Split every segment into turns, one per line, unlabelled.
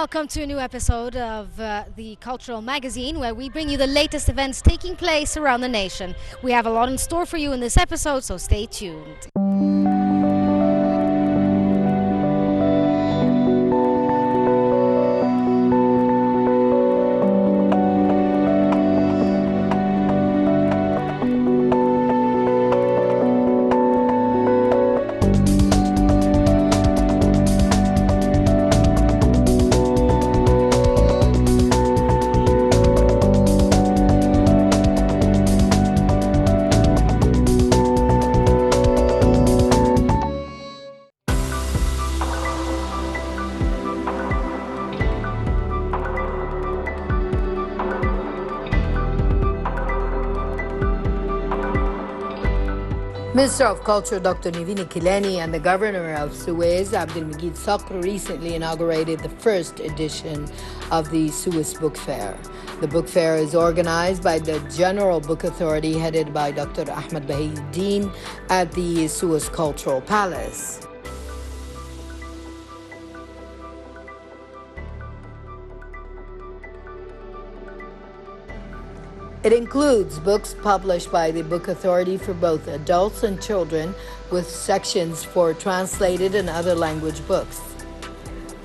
welcome to a new episode of the Cultural Magazine, where we bring you the latest events taking place around the nation. We have a lot in store for you in this episode, so stay tuned.
Minister of Culture Dr. Niveen Kileni and the Governor of Suez, Abdelmajid Sakr, recently inaugurated the first edition of the Suez Book Fair. The book fair is organized by the General Book Authority, headed by Dr. Ahmed Bahauddin at the Suez Cultural Palace. It includes books published by the Book Authority for both adults and children, with sections for translated and other language books.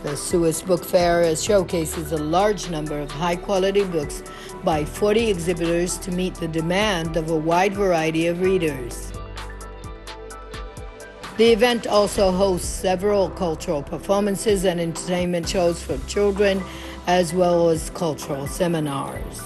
The Suez Book Fair showcases a large number of high-quality books by 40 exhibitors to meet the demand of a wide variety of readers. The event also hosts several cultural performances and entertainment shows for children, as well as cultural seminars.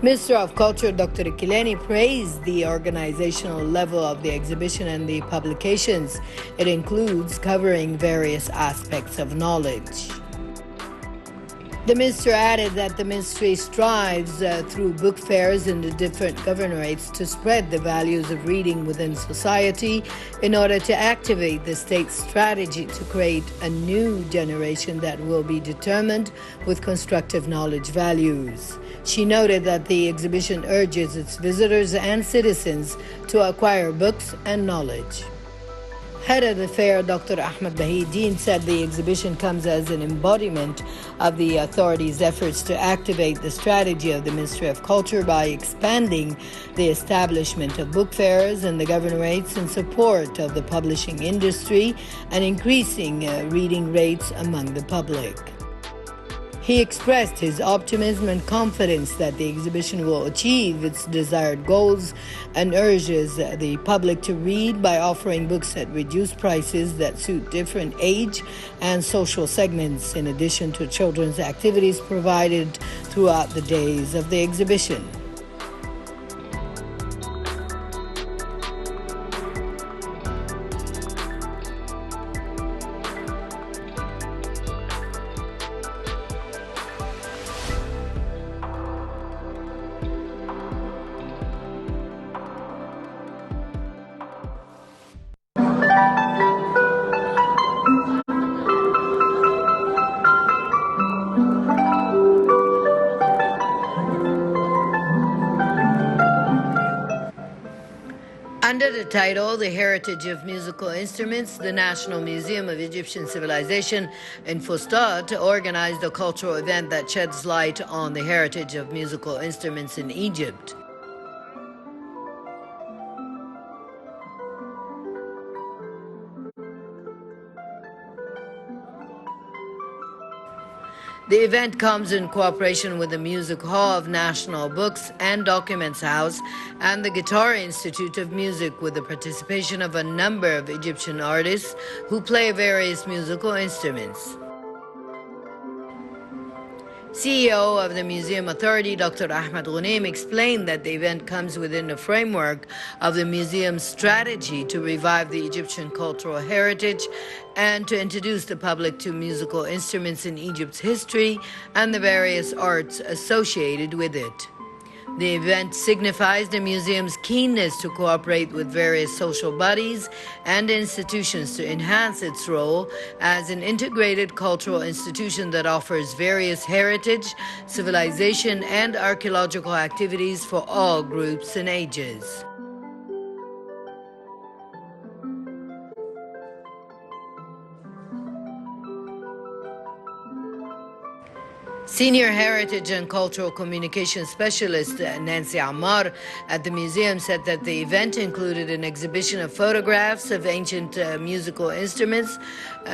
Minister of Culture Dr. Kileni praised the organizational level of the exhibition and the publications. It includes covering various aspects of knowledge. The minister added that the ministry strives through book fairs in the different governorates to spread the values of reading within society in order to activate the state's strategy to create a new generation that will be determined with constructive knowledge values. She noted that the exhibition urges its visitors and citizens to acquire books and knowledge. Head of the fair, Dr. Ahmed Bahauddin, said the exhibition comes as an embodiment of the authority's efforts to activate the strategy of the Ministry of Culture by expanding the establishment of book fairs in the governorates in support of the publishing industry and increasing reading rates among the public. He expressed his optimism and confidence that the exhibition will achieve its desired goals and urges the public to read by offering books at reduced prices that suit different age and social segments, in addition to children's activities provided throughout the days of the exhibition. Under the title, The Heritage of Musical Instruments, the National Museum of Egyptian Civilization in Fustat organized a cultural event that sheds light on the heritage of musical instruments in Egypt. The event comes in cooperation with the Music Hall of National Books and Documents House and the Guitar Institute of Music, with the participation of a number of Egyptian artists who play various musical instruments. CEO of the Museum Authority, Dr. Ahmed Ghunaim, explained that the event comes within the framework of the museum's strategy to revive the Egyptian cultural heritage and to introduce the public to musical instruments in Egypt's history and the various arts associated with it. The event signifies the museum's keenness to cooperate with various social bodies and institutions to enhance its role as an integrated cultural institution that offers various heritage, civilization, and archaeological activities for all groups and ages. Senior Heritage and Cultural Communication Specialist Nancy Ammar at the museum said that the event included an exhibition of photographs of ancient musical instruments,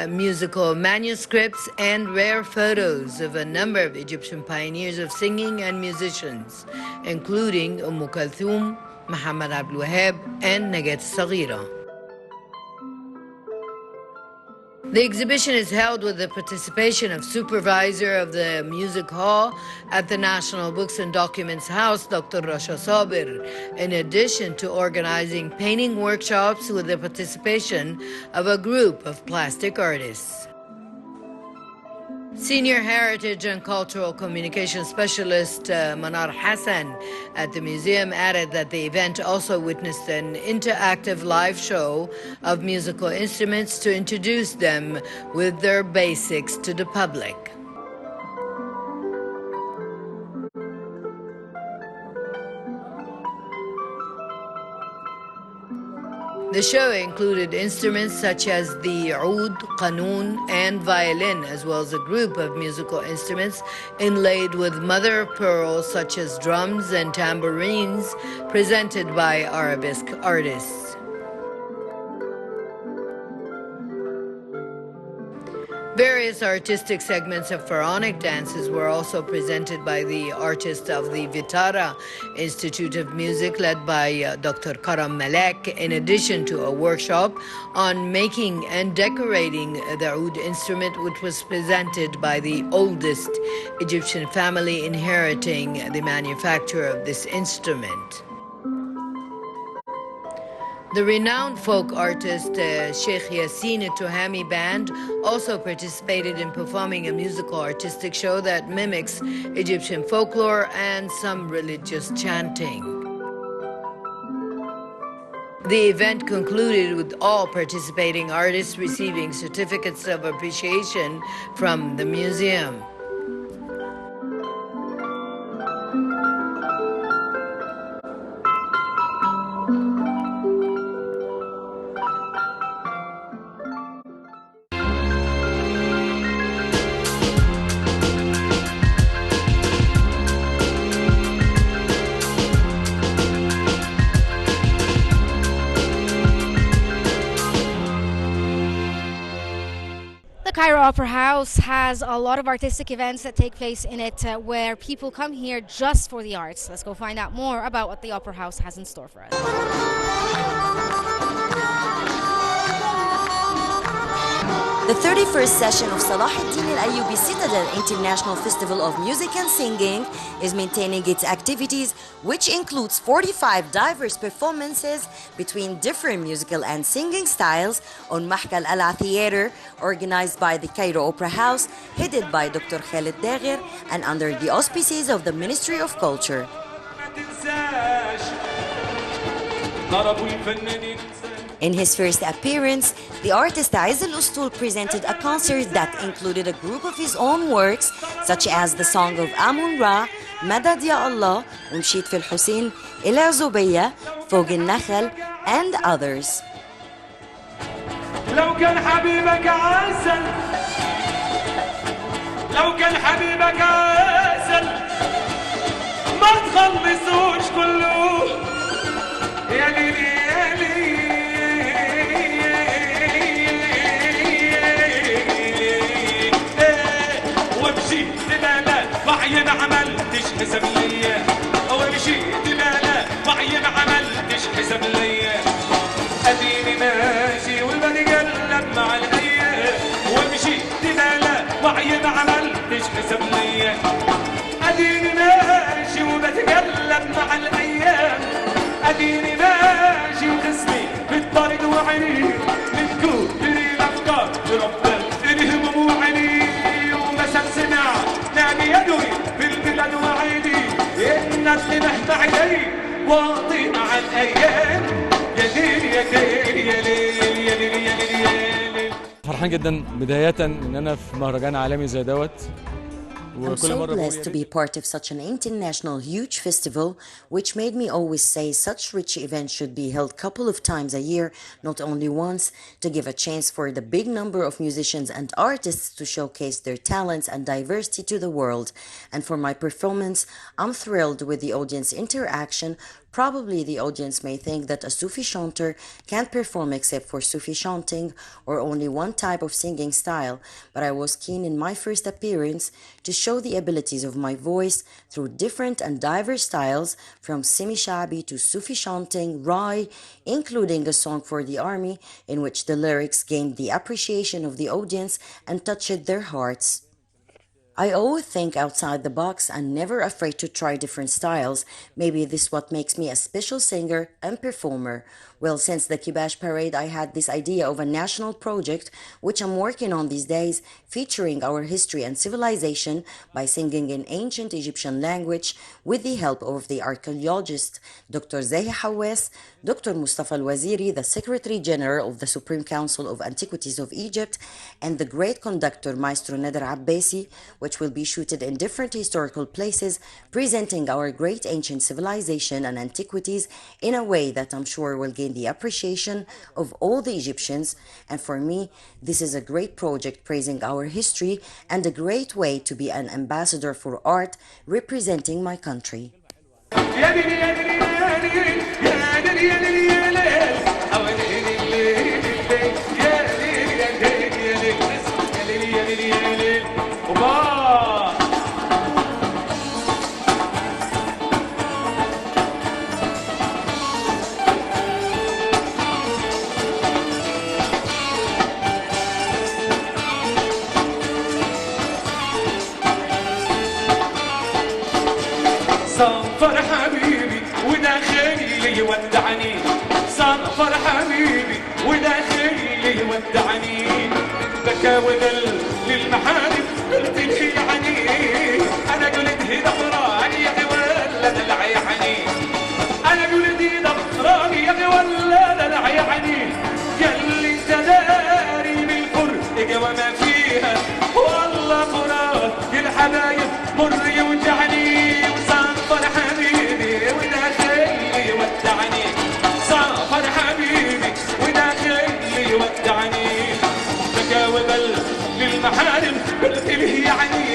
musical manuscripts, and rare photos of a number of Egyptian pioneers of singing and musicians, including Kulthum, Muhammad Abdul Wahab, and Nagat Saghira. The exhibition is held with the participation of Supervisor of the Music Hall at the National Books and Documents House, Dr. Rasha Sabir, in addition to organizing painting workshops with the participation of a group of plastic artists. Senior Heritage and Cultural Communication Specialist Manar Hassan at the museum added that the event also witnessed an interactive live show of musical instruments to introduce them with their basics to the public. The show included instruments such as the oud, qanun, and violin, as well as a group of musical instruments inlaid with mother of pearl such as drums and tambourines, presented by arabesque artists. Various artistic segments of pharaonic dances were also presented by the artists of the Vitara Institute of Music, led by Dr. Karam Malek, in addition to a workshop on making and decorating the oud instrument, which was presented by the oldest Egyptian family inheriting the manufacture of this instrument. The renowned folk artist Sheikh Yassin Tuhami Band also participated in performing a musical artistic show that mimics Egyptian folklore and some religious chanting. The event concluded with all participating artists receiving certificates of appreciation from the museum.
The Cairo Opera House has a lot of artistic events that take place in it where people come here just for the arts. Let's go find out more about what the Opera House has in store for us.
The 31st session of Salah ad-Din Al-Ayyubi Citadel International Festival of Music and Singing is maintaining its activities, which includes 45 diverse performances between different musical and singing styles on Mahkal Al Theater, organized by the Cairo Opera House, headed by Dr. Khaled Dagher and under the auspices of the Ministry of Culture. In his first appearance, the artist Aiz Al-Ustul presented a concert that included a group of his own works, such as the song of Amun-Ra, Madad Ya Allah, Unshid Fil Hussein, Ila Zubayya, Fog al-Nakhal, and others.
لو كان حبيبك عسل لو كان حبيبك عسل ما تخلصوش كله يا ليلي يا ليلي ومشيت بلا معي ما عملتش حساب ليا ومشيت بلا معي ما عملتش حساب ليا اديني ماشي والبتقلب مع الايام ومشيت بلا معي ما عملتش حساب ليا اديني ماشي وبتقلب مع الايام اديني ماشي وخصمي بالطريق وعيني من كتر الافكار ربنا الهموم وعيني ومثل سمع نادي يدوي في البلاد وعيني الناس تنحت عيني واطي مع الايام يا ليل يا ليل يا ليل يا ليل يا ليل.
فرحان جدا بداية ان انا في مهرجان عالمي زي دوت.
I'm so blessed to be part of such an international huge festival, which made me always say such rich events should be held couple of times a year, not only once, to give a chance for the big number of musicians and artists to showcase their talents and diversity to the world. And for my performance, I'm thrilled with the audience interaction. Probably the audience may think that a Sufi chanter can't perform except for Sufi chanting or only one type of singing style, but I was keen in my first appearance to show the abilities of my voice through different and diverse styles, from semi-shabi to Sufi chanting, Rai, including a song for the army in which the lyrics gained the appreciation of the audience and touched their hearts. I always think outside the box and never afraid to try different styles. Maybe this is what makes me a special singer and performer. Well, since the Kibash Parade, I had this idea of a national project, which I'm working on these days, featuring our history and civilization by singing in ancient Egyptian language with the help of the archaeologist Dr. Zahi Hawes, Dr. Mustafa Al-Waziri, the Secretary General of the Supreme Council of Antiquities of Egypt, and the great conductor Maestro Nader Abbasi, which will be shooted in different historical places, presenting our great ancient civilization and antiquities in a way that I'm sure will gain the appreciation of all the Egyptians. And for me, this is a great project praising our history and a great way to be an ambassador for art representing my country.
صنفر حبيبي وداخلي يودعني صنفر حبيبي وداخلي يودعني بكى وذل للمحارم قلت لي يعني انا قلت هي ضفراني يا اخي ولا دلع يعني انا قلت هي ضفراني يا اخي ولا دلع يعني قال لي انت داري بالفرق وما فيها والله فراق الحبايب مر يوجعني صنفر حبيبي وداخلي يودعني صنفر حبيبي وداخلي يودعني بكى وبل للمحارم قلت له يعني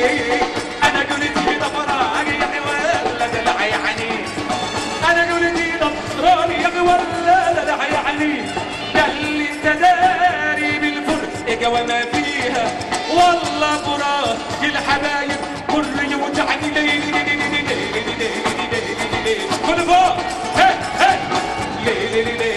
انا قلت هي ضفراني يا اخي ولا دلع يعني انا قلت هي ضفراني يا اخي ولا دلع يعني قال لي انت داري بالفرق وما فيها والله فراق الحبايب مر يوجعني كل فوق هي هي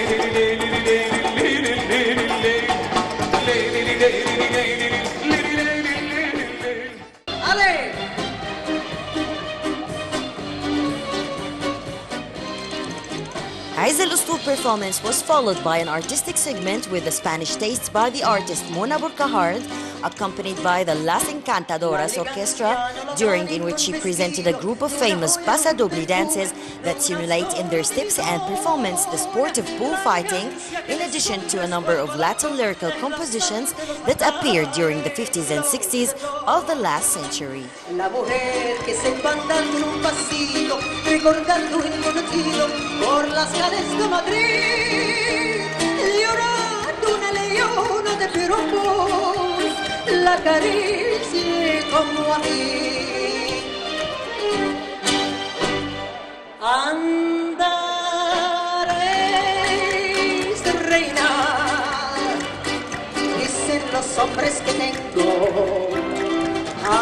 Aizel Ustour performance was followed by an artistic segment with the Spanish tastes by the artist Mona Burkahard, accompanied by the Las Encantadoras Orchestra, during in which she presented a group of famous pasadobli dances that simulate in their steps and performance the sport of bullfighting, in addition to a number of Latin lyrical compositions that appeared during the 50s and 60s of the last century.
La mujer que se va andando en un pasito, recordando el conocido por las calles de Madrid, llorando una leona de piropos, la acaricie como a mí. Andaréis, reina, dicen los hombres que tengo.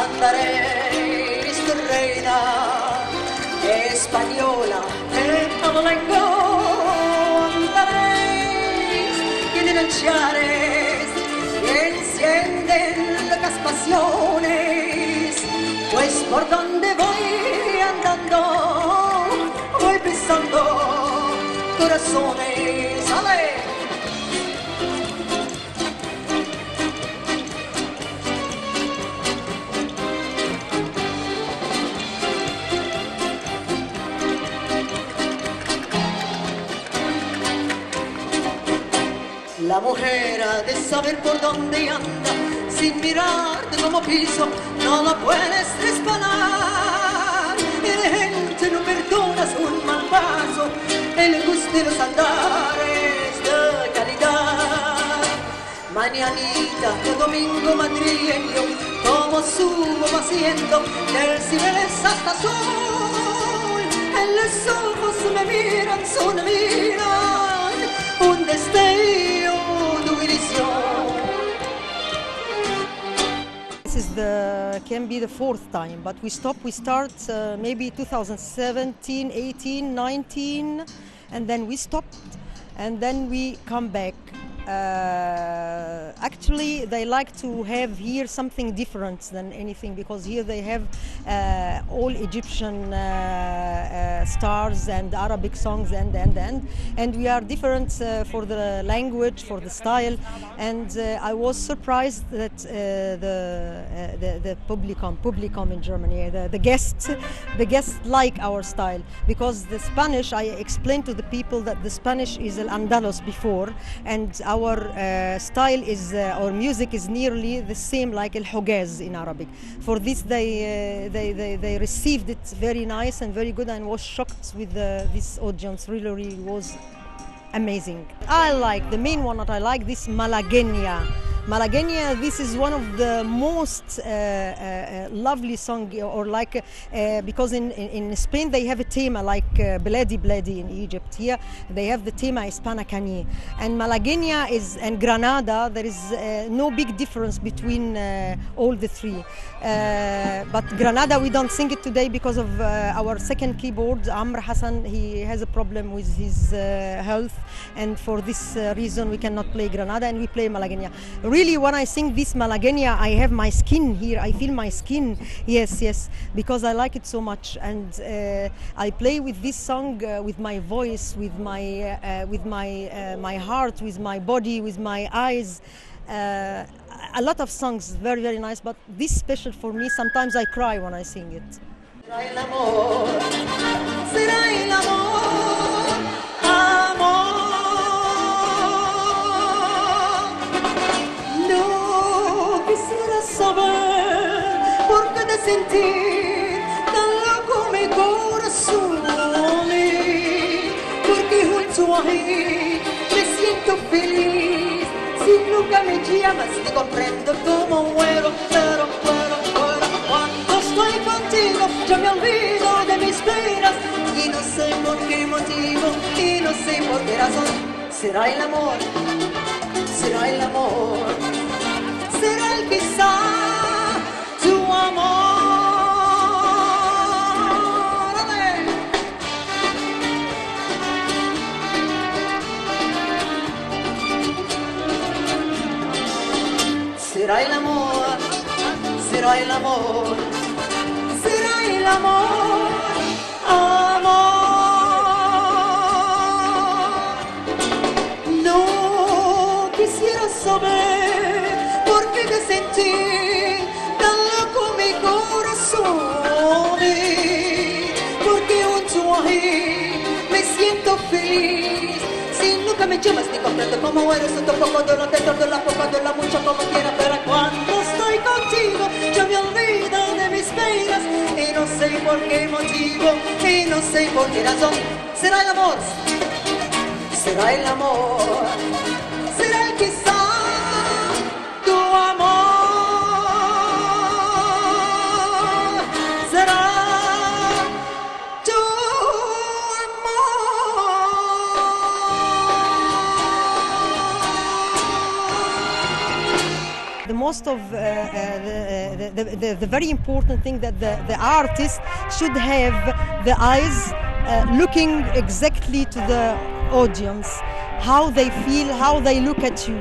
Andaréis, reina, española, en flamenco. Andaréis, que de manchares, que encienden locas pasiones, pues por donde voy andando, voy pisando corazones. ¡Ale! La mujer ha de saber por dónde anda, sin mirar de como piso, no lo puedes resbalar. La gente no perdona un mal paso, el gusto de los andares de calidad. Mañanita de domingo madrileño, como subo haciendo del Cibeles hasta azul. En los ojos me miran, me miran, un destello de ilusión.
Can be the fourth time, but we start maybe 2017, 18, 19, and then we stopped, and then we come back. Actually, they like to have here something different than anything, because here they have all Egyptian stars and Arabic songs and we are different for the language, for the style, and I was surprised that the publicum in Germany, the guests like our style, because the Spanish, I explained to the people that the Spanish is Al-Andalus before, and our style is, our music is nearly the same like Al-Hugaz in Arabic. For this they received it very nice and very good, and was shocked with this audience. Really was amazing. I like, the main one that I like, this Malagueña. Malagueña, this is one of the most lovely song, or like, because in Spain they have a tema like Bledi Bledi in Egypt. Here they have the tema Hispana Cani. And Malagueña is, and Granada, there is no big difference between all the three. But Granada, we don't sing it today because of our second keyboard, Amr Hassan. He has a problem with his health, and for this reason we cannot play Granada, and we play Malagueña. Really, when I sing this Malagueña, I have my skin here. I feel my skin. Yes, because I like it so much, and I play with this song with my voice, with my heart, with my body, with my eyes. A lot of songs, very, very nice, but this special for me. Sometimes I cry when I sing it.
Será el amor, será el amor, amor. No quisiera saber por qué de sentir tan loco mi corazón, porque junto a él me siento feliz. Si nunca me llamas, te comprendo como muero, pero cuando estoy contigo, yo me olvido de mis penas, y no sé por qué motivo, y no sé por qué razón. Será el amor, será el amor, será el quizá tu amor. Será el amor, será el amor, será el amor, amor. No quisiera saber por qué te sentí tan loco mi corazón, porque junto a él me siento feliz. Si nunca me llamas ni comprendo cómo eres, un poco de lo dentro de la poca de la mucha como quiera, pero cuando estoy contigo yo me olvido de mis penas, y no sé por qué motivo, y no sé por qué razón. Será el amor, será el amor, será el quizá tu amor, será tu
The most of the very important thing that the artist should have the eyes looking exactly to the audience, how they feel, how they look at you.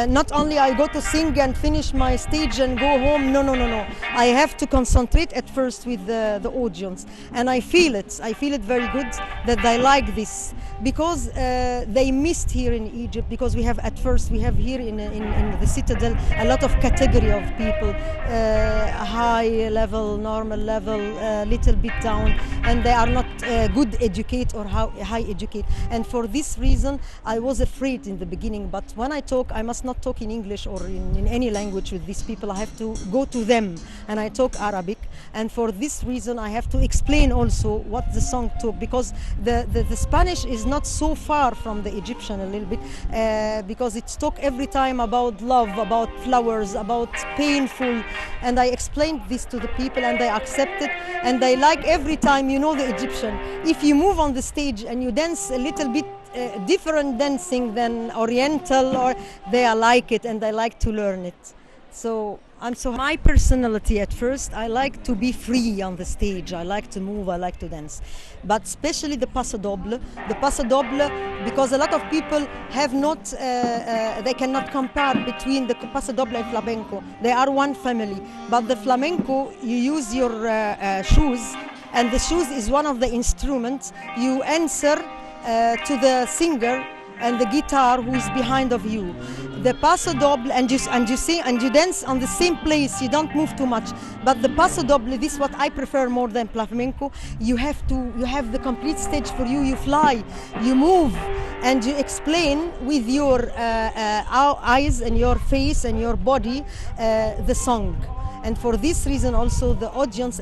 Not only I go to sing and finish my stage and go home, no. I have to concentrate at first with the audience, and I feel it very good that they like this, because they missed here in Egypt, because we have here in the Citadel a lot of category of people, high level, normal level, little bit down, and they are not good educate or high educate, and for this reason I was afraid in the beginning, but when I talk I must just not talk in English or in any language with these people. I have to go to them, and I talk Arabic. And for this reason, I have to explain also what the song took, because the Spanish is not so far from the Egyptian a little bit, because it's talk every time about love, about flowers, about painful. And I explained this to the people, and they accept it, and they like every time. You know, the Egyptian, if you move on the stage and you dance a little bit different dancing than Oriental, or they like it and they like to learn it. So my personality at first, I like to be free on the stage. I like to move, I like to dance. But especially the Paso Doble, because a lot of people have not, they cannot compare between the Paso Doble and flamenco. They are one family. But the flamenco, you use your shoes, and the shoes is one of the instruments. You answer to the singer and the guitar who is behind of you. The Paso Doble, and you sing and you dance on the same place. You don't move too much. But the Paso Doble, this is what I prefer more than flamenco. You have the complete stage for you. You fly, you move, and you explain with your eyes and your face and your body the song. And for this reason also the audience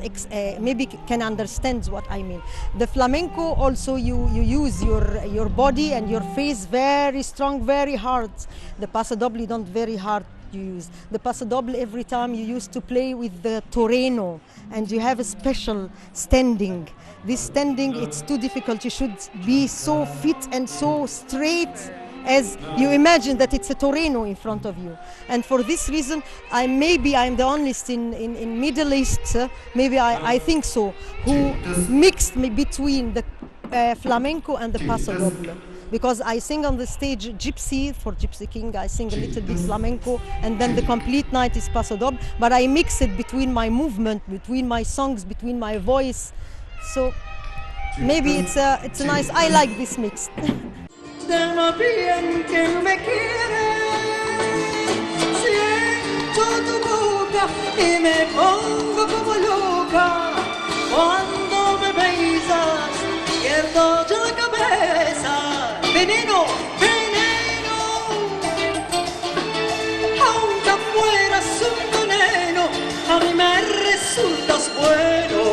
maybe can understand what I mean. The flamenco also you use your body and your face very strong, very hard. The Paso Doble you don't very hard use. The Paso Doble every time you used to play with the toreno, and you have a special standing. This standing, it's too difficult. You should be so fit and so straight as you imagine that it's a toreno in front of you. And for this reason, I'm the only in Middle East, maybe I think so, who mixed between the flamenco and the Paso Doble. Because I sing on the stage Gypsy, for Gypsy King, I sing a little bit flamenco, and then the complete night is Paso Doble, but I mix it between my movement, between my songs, between my voice. So maybe it's a nice, I like this mix.
De lo bien que me quieres, siento tu boca y me pongo como loca. Cuando me besas, pierdo yo la cabeza. Veneno, veneno, aunque fueras un veneno, a mí me resultas bueno.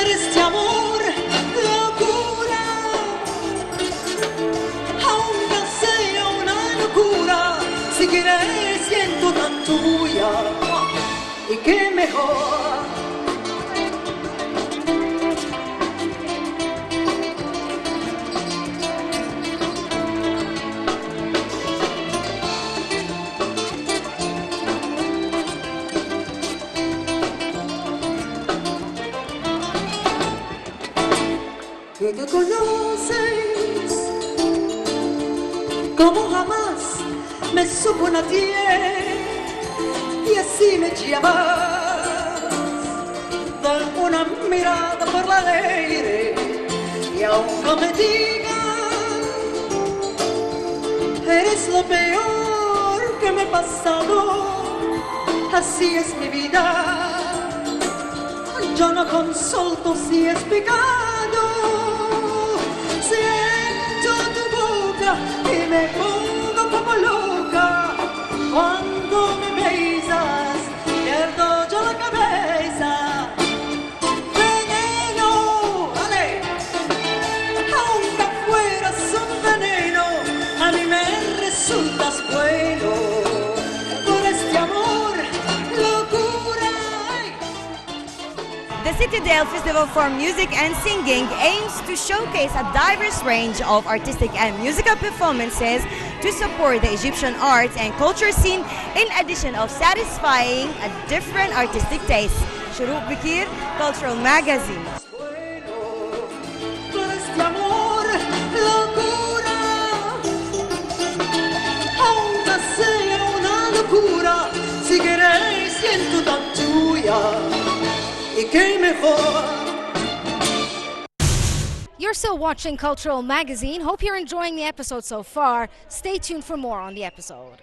Eres de amor, locura. Aunque sea una locura, si quieres siento tan tuya, y qué mejor. Que te conoces como jamás me supo nadie, y así me llamas. Da una mirada por la aire, y aunque me digan eres lo peor que me ha pasado, así es mi vida. Yo no consulto si es pecado. Siento tu boca y me pongo como loca. Cuando me besas, pierdo yo la cabeza. Veneno, dale. Aunque fueras un veneno, a mí me resultas bueno. Por este amor, locura.
The Citadel Festival for Music and Singing aims to showcase a diverse range of artistic and musical performances to support the Egyptian arts and culture scene, in addition of satisfying a different artistic taste. Shuruq Bikir, Cultural Magazine.
Por este amor, locura. Aunque sea una locura, si queréis siento tan tuya. Y qué mejor.
You're still watching Cultural Magazine. Hope you're enjoying the episode so far. Stay tuned for more on the episode.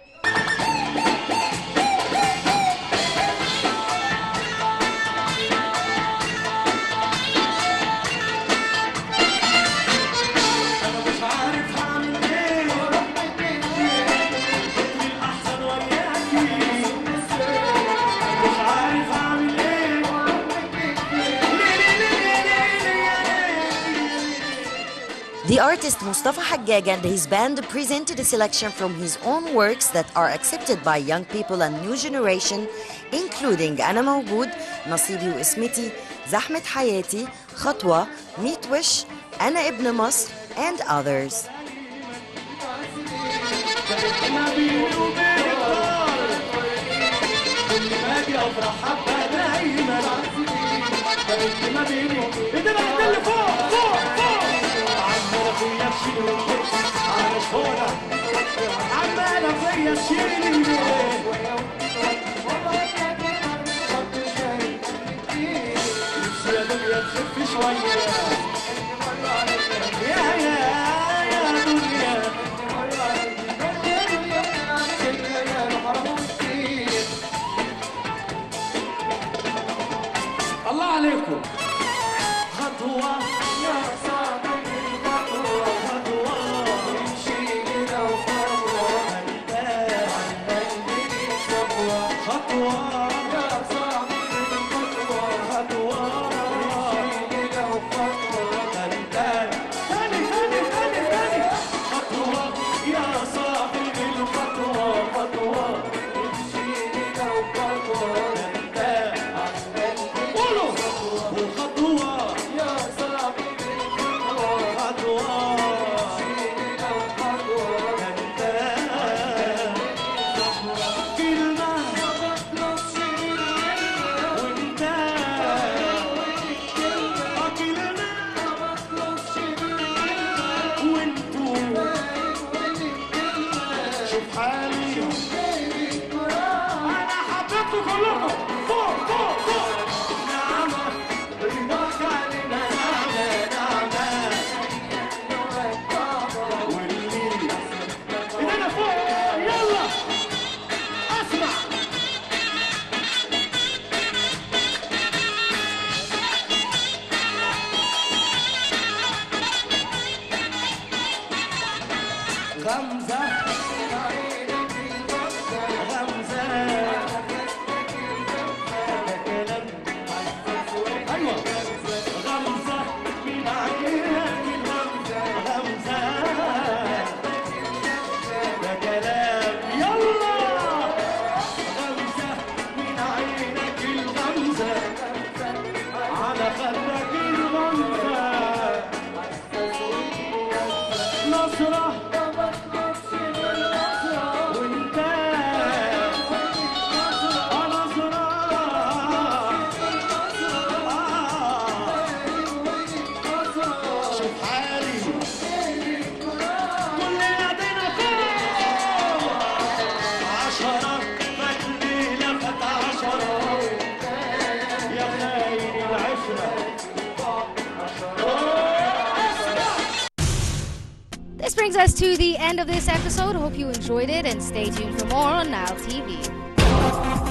The artist Mustafa Haggag and his band presented a selection from his own works that are accepted by young people and new generation, including أنا موجود, نصيبي واسمتي, زحمة حياتي, خطوة, ميت وش, أنا ابن مصر, and others.
الله عليكم خطوة يا صاحبي خطوة خطوة امشي كده وخطوة خطوة يا صاحبي خطوة خطوة امشي كده وخطوة ثاني خطوة يا صاحبي الخطوة خطوة امشي كده وخطوة
This brings us to the end of this episode. Hope you enjoyed it and stay tuned for more on Nile TV.